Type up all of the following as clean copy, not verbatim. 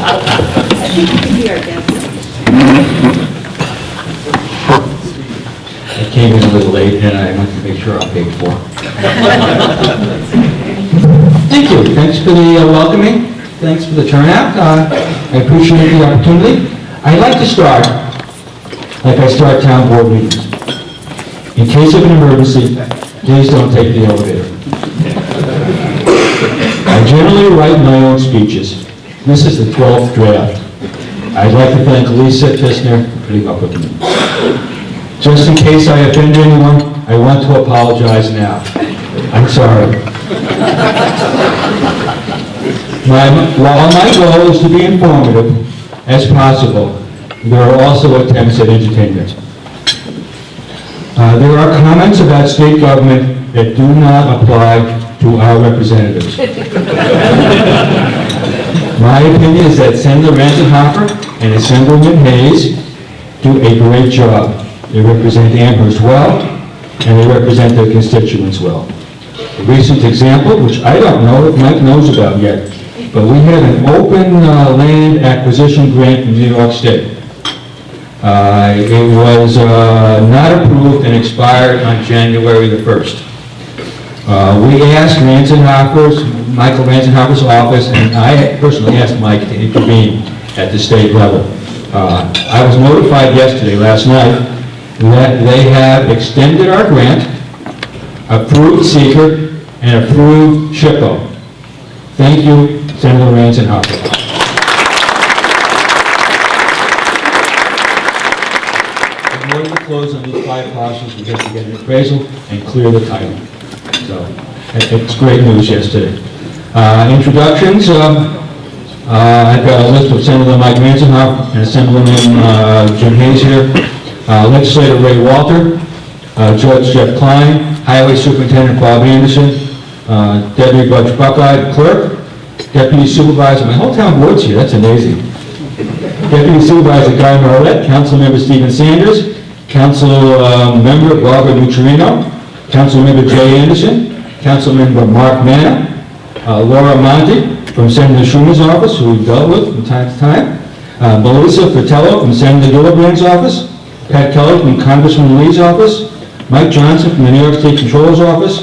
I came in a little late and I want to make sure I'm paid for. Thank you. Thanks for the welcoming. Thanks for the turnout. I appreciate the opportunity. I'd like to start like I start town board meetings. In case of an emergency, please don't take the elevator. I generally write my own speeches. This is the 12th draft. I'd like to thank Lisa Fissner for putting up with me. Just in case I offend anyone, I want to apologize now. I'm sorry. While my goal is to be informative as possible, there are also attempts at entertainment. There are comments about state government that do not apply to our representatives. My opinion is that Senator Ranzenhofer and Assemblyman Hayes do a great job. They represent Amherst well, and they represent their constituents well. A recent example, which I don't know if Mike knows about yet, but we had an open land acquisition grant from New York State. It was not approved and expired on January the 1st. We asked Michael Ranzenhofer's office, and I personally asked Mike to intervene at the state level. I was notified last night, that they have extended our grant, approved seeker, and approved SHPO. Thank you, Senator Ranzenhofer. In order to close on these 5 parcels, we have to get an appraisal and clear the title. So, it's great news yesterday. Introductions. I've got a list of Senator Mike Ranzenhofer and Assemblyman Jim Hayes here. Legislator Ray Walter, Judge Jeff Klein, Highway Superintendent Bob Anderson, Debbie Budge Buckeye, Clerk, Deputy Supervisor, my whole town board's here, that's amazing. Deputy Supervisor Guy Marlette, Council Member Stephen Sanders, Council Member Barbara Nucciarino, Council Member Jay Anderson, Council Member Mark Manna, Laura Monti from Senator Schumer's office, who we've dealt with from time to time, Melissa Fratello from Senator Gillibrand's office, Pat Kelly from Congressman Lee's office, Mike Johnson from the New York State Controller's office,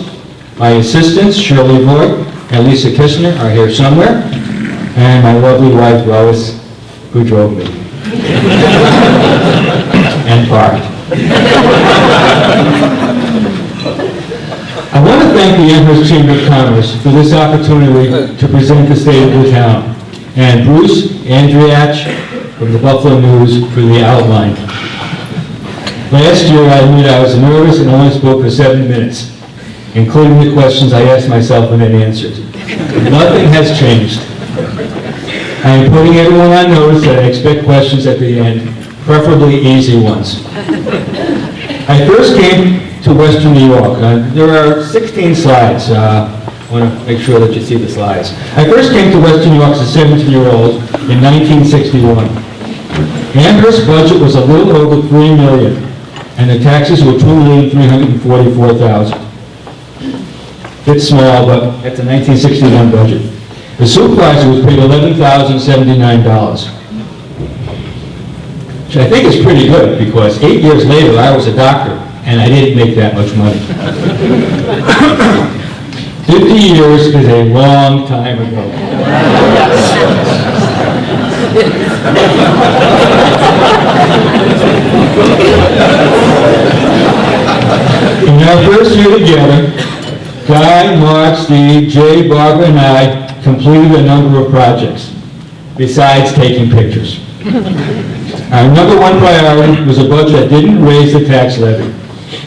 my assistants, Shirley Voigt and Lisa Kistner, are here somewhere, and my lovely wife, Lois, who drove me. And parked. I want to thank the Amherst Chamber of Commerce for this opportunity to present the state of the town, and Bruce Andriach from the Buffalo News for the outline. Last year, I admit I was nervous and only spoke for 7 minutes, including the questions I asked myself and then answered. Nothing has changed. I am putting everyone on notice that I expect questions at the end, preferably easy ones. I first came to Western New York. There are 16 slides. I want to make sure that you see the slides. I first came to Western New York as a 17-year-old in 1961. Amherst's budget was a little over $3 million. And the taxes were $2,344,000. It's small, but that's a 1961 budget. The supervisor was paid $11,079, which I think is pretty good, because 8 years later I was a doctor, and I didn't make that much money. 50 years is a long time ago. In our first year together, Guy, Mark, Steve, Jay, Barbara, and I completed a number of projects, besides taking pictures. Our number one priority was a budget that didn't raise the tax levy.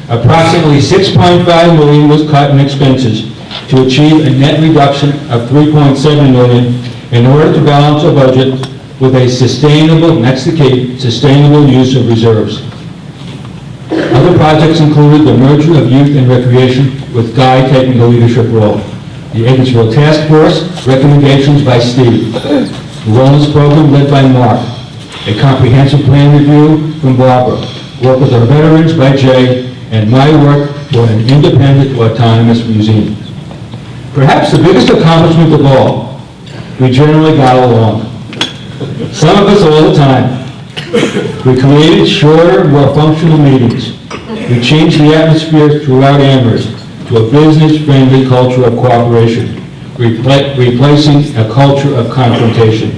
Approximately $6.5 million was cut in expenses to achieve a net reduction of $3.7 million in order to balance a budget with a sustainable, and that's the key, sustainable use of reserves. Other projects included the merger of youth and recreation, with Guy taking the leadership role. The Edwardsville Task Force, recommendations by Steve. The wellness program led by Mark. A comprehensive plan review from Barbara. Work with our veterans by Jay, and my work toward an independent, autonomous museum. Perhaps the biggest accomplishment of all, we generally got along. Some of us all the time. We created shorter, more functional meetings. We changed the atmosphere throughout Amherst to a business-friendly culture of cooperation, replacing a culture of confrontation.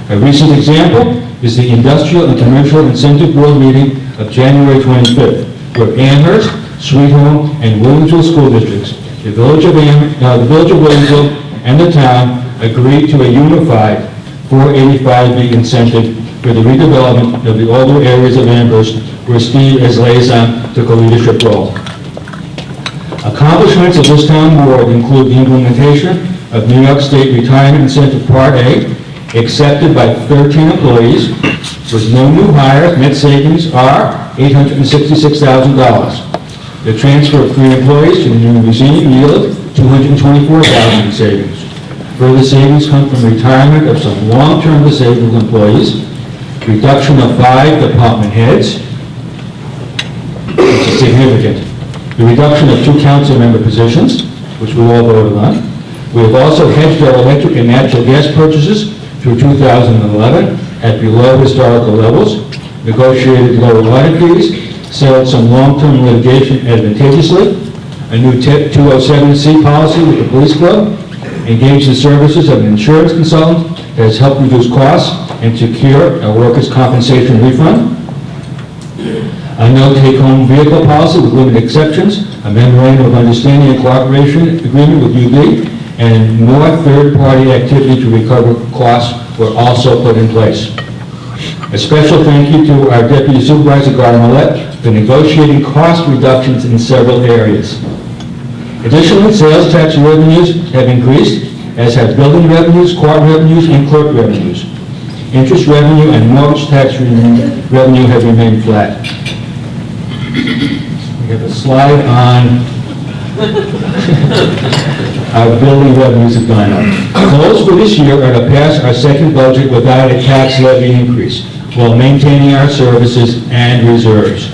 A recent example is the Industrial and Commercial Incentive Board meeting of January 25th, where Amherst, Sweet Home, and Williamsville school districts, the village of Williamsville, and the town agreed to a unified 485B incentive for the redevelopment of the older areas of Amherst, where Steve, as liaison, took a leadership role. Accomplishments of this town board include the implementation of New York State Retirement Incentive Part A, accepted by 13 employees, with no new hires. Net savings are $866,000. The transfer of 3 employees to the new museum yielded $224,000 in savings. Further savings come from retirement of some long-term disabled employees, reduction of 5 department heads, which is significant, the reduction of 2 council member positions, which we all voted on. We have also hedged our electric and natural gas purchases through 2011 at below historical levels, negotiated lower audit fees, settled some long-term litigation advantageously, a new 207C policy with the police club, engaged the services of an insurance consultant that has helped reduce costs and secure a workers' compensation refund, a no take-home vehicle policy with limited exceptions, a memorandum of understanding and cooperation agreement with UB, and more third-party activity to recover costs were also put in place. A special thank you to our Deputy Supervisor, Gardner-Millette, for negotiating cost reductions in several areas. Additionally, sales tax revenues have increased, as have building revenues, court revenues, and clerk revenues. Interest revenue and mortgage tax revenue have remained flat. We have a slide on our building revenues have gone up. Goals for this year are to pass our second budget without a tax levy increase, while maintaining our services and reserves.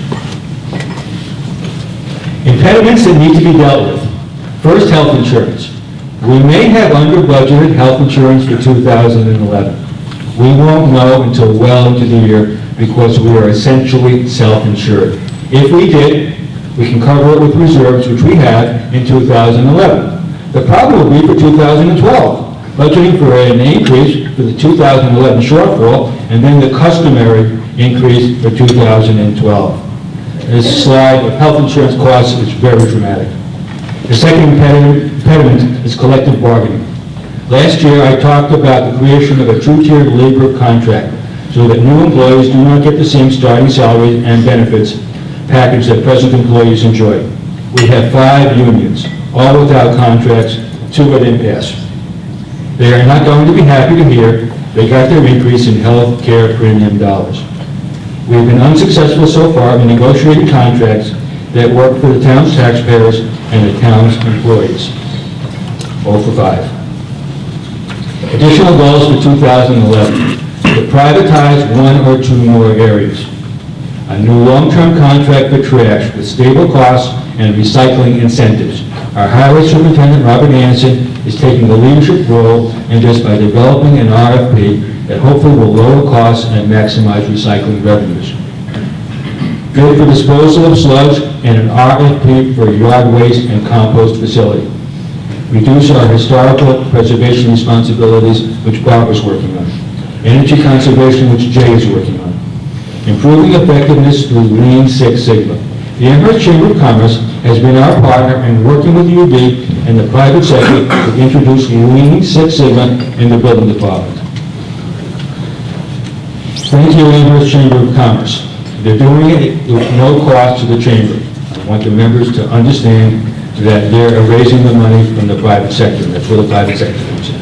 Impediments that need to be dealt with. First, health insurance. We may have under-budgeted health insurance for 2011. We won't know until well into the year because we are essentially self-insured. If we did, we can cover it with reserves, which we have in 2011. The problem will be for 2012, budgeting for an increase for the 2011 shortfall and then the customary increase for 2012. This slide of health insurance costs is very dramatic. The second impediment is collective bargaining. Last year, I talked about the creation of a two-tiered labor contract so that new employees do not get the same starting salary and benefits package that present employees enjoy. We have 5 unions, all without contracts, 2 at impasse. They are not going to be happy to hear they got their increase in health care premium dollars. We have been unsuccessful so far in negotiating contracts that work for the town's taxpayers and the town's employees. 0 for 5. Additional goals for 2011. To privatize 1 or 2 more areas. A new long-term contract for trash with stable costs and recycling incentives. Our highway superintendent, Robert Anderson, is taking the leadership role in this by developing an RFP that hopefully will lower costs and maximize recycling revenues. Bid for disposal of sludge and an RFP for a yard waste and compost facility. Reduce our historical preservation responsibilities, which Bob is working on. Energy conservation, which Jay is working on. Improving effectiveness through Lean Six Sigma. The Amherst Chamber of Commerce has been our partner in working with UB and the private sector to introduce Lean Six Sigma in the building department. Thank you, Amherst Chamber of Commerce. They're doing it with no cost to the Chamber. I want the members to understand that they're raising the money from the private sector. That's where the private sector comes in.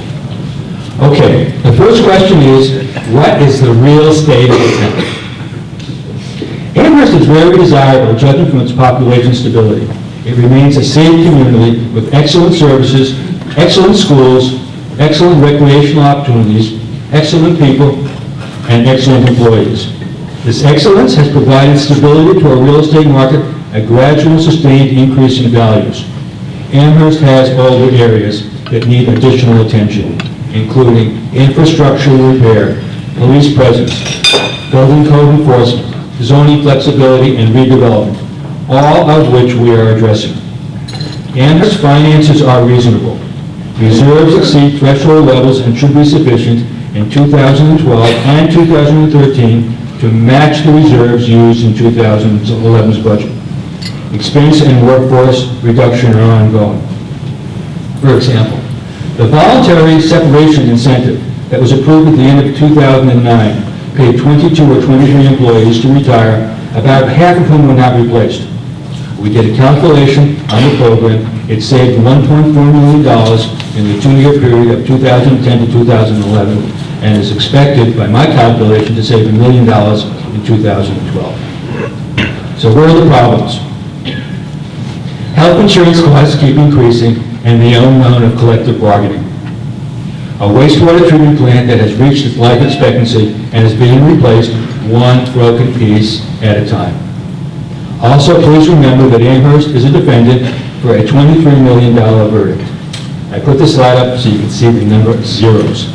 Okay, the first question is, what is the real state of the town? Amherst is very desirable, judging from its population stability. It remains a safe community with excellent services, excellent schools, excellent recreational opportunities, excellent people, and excellent employees. This excellence has provided stability to our real estate market, a gradual sustained increase in values. Amherst has older areas that need additional attention, including infrastructure repair, police presence, building code enforcement, zoning flexibility, and redevelopment, all of which we are addressing. Amherst finances are reasonable. Reserves exceed threshold levels and should be sufficient in 2012 and 2013 to match the reserves used in 2011's budget. Expense and workforce reduction are ongoing. For example, the voluntary separation incentive that was approved at the end of 2009 paid 22 or 23 employees to retire, about half of whom were not replaced. We did a calculation on the program. It saved $1.4 million in the 2-year period of 2010 to 2011, and is expected, by my calculation, to save $1 million in 2012. So where are the problems? Health insurance costs keep increasing, and the unknown of collective bargaining. A wastewater treatment plant that has reached its life expectancy and is being replaced one broken piece at a time. Also, please remember that Amherst is a defendant for a $23 million verdict. I put the slide up so you can see the number of zeros.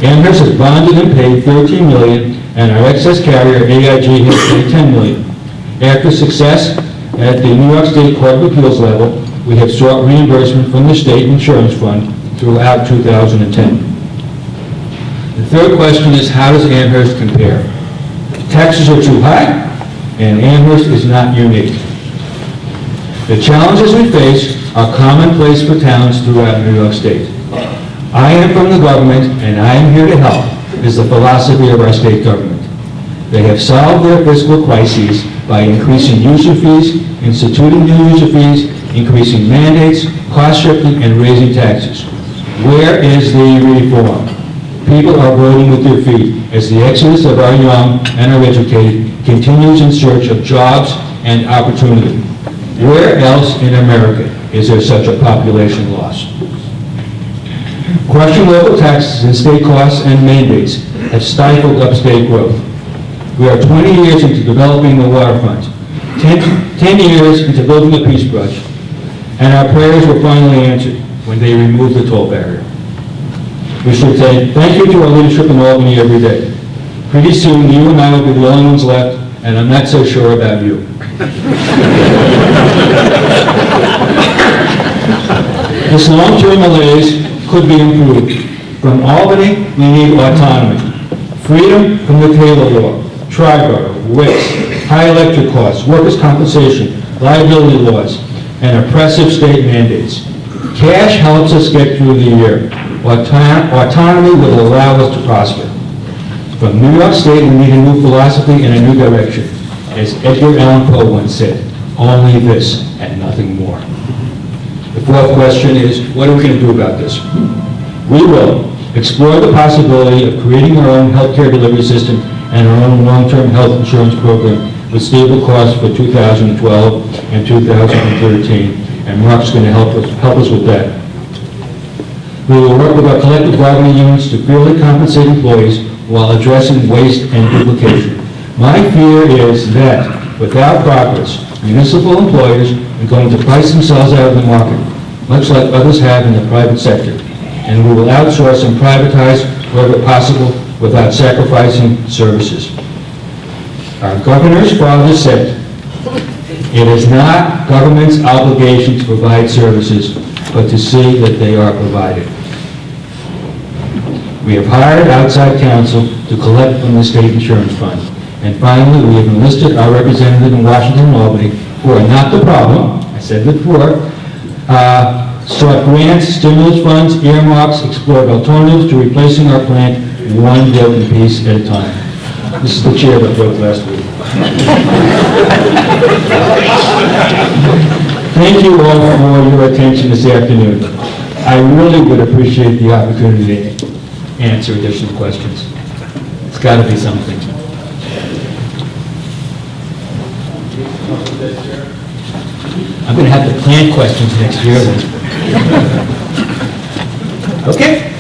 Amherst has bonded and paid $13 million, and our excess carrier, AIG, has paid $10 million. After success at the New York State Court of Appeals level, we have sought reimbursement from the state insurance fund throughout 2010. The third question is, how does Amherst compare? Taxes are too high, and Amherst is not unique. The challenges we face are commonplace for towns throughout New York State. I am from the government, and I am here to help, is the philosophy of our state government. They have solved their fiscal crises by increasing user fees, instituting new user fees, increasing mandates, cost shifting, and raising taxes. Where is the reform? People are voting with their feet as the exodus of our young and our educated continues in search of jobs and opportunity. Where else in America is there such a population loss? Crushing local taxes and state costs and mandates have stifled upstate growth. We are 20 years into developing the waterfront, 10 years into building a Peace Bridge, and our prayers were finally answered when they removed the toll barrier. We should say thank you to our leadership in Albany every day. Pretty soon, you and I will be the only ones left, and I'm not so sure about you. This long-term malaise could be improved. From Albany, we need autonomy. Freedom from the Taylor Law, Tri-Borough, WICS, high electric costs, workers' compensation, liability laws, and oppressive state mandates. Cash helps us get through the year. Autonomy will allow us to prosper. From New York State, we need a new philosophy and a new direction. As Edgar Allan Poe once said, only this and nothing more. The fourth question is, what are we going to do about this? We will explore the possibility of creating our own healthcare delivery system and our own long-term health insurance program with stable costs for 2012 and 2013, and Mark's going to help us with that. We will work with our collective bargaining units to fairly compensate employees while addressing waste and duplication. My fear is that, without progress, municipal employers are going to price themselves out of the market, much like others have in the private sector, and we will outsource and privatize wherever possible without sacrificing services. Our governor's father said, it is not government's obligation to provide services, but to see that they are provided. We have hired outside counsel to collect from the state insurance fund. And finally, we have enlisted our representative in Washington and Albany, who are not the problem, I said before, sought grants, stimulus funds, earmarks, explored alternatives to replacing our plant one broken piece at a time. This is the chair that broke last week. Thank you all for your attention this afternoon. I really would appreciate the opportunity to answer additional questions. It's got to be something. I'm going to have to plan questions next year then. Okay.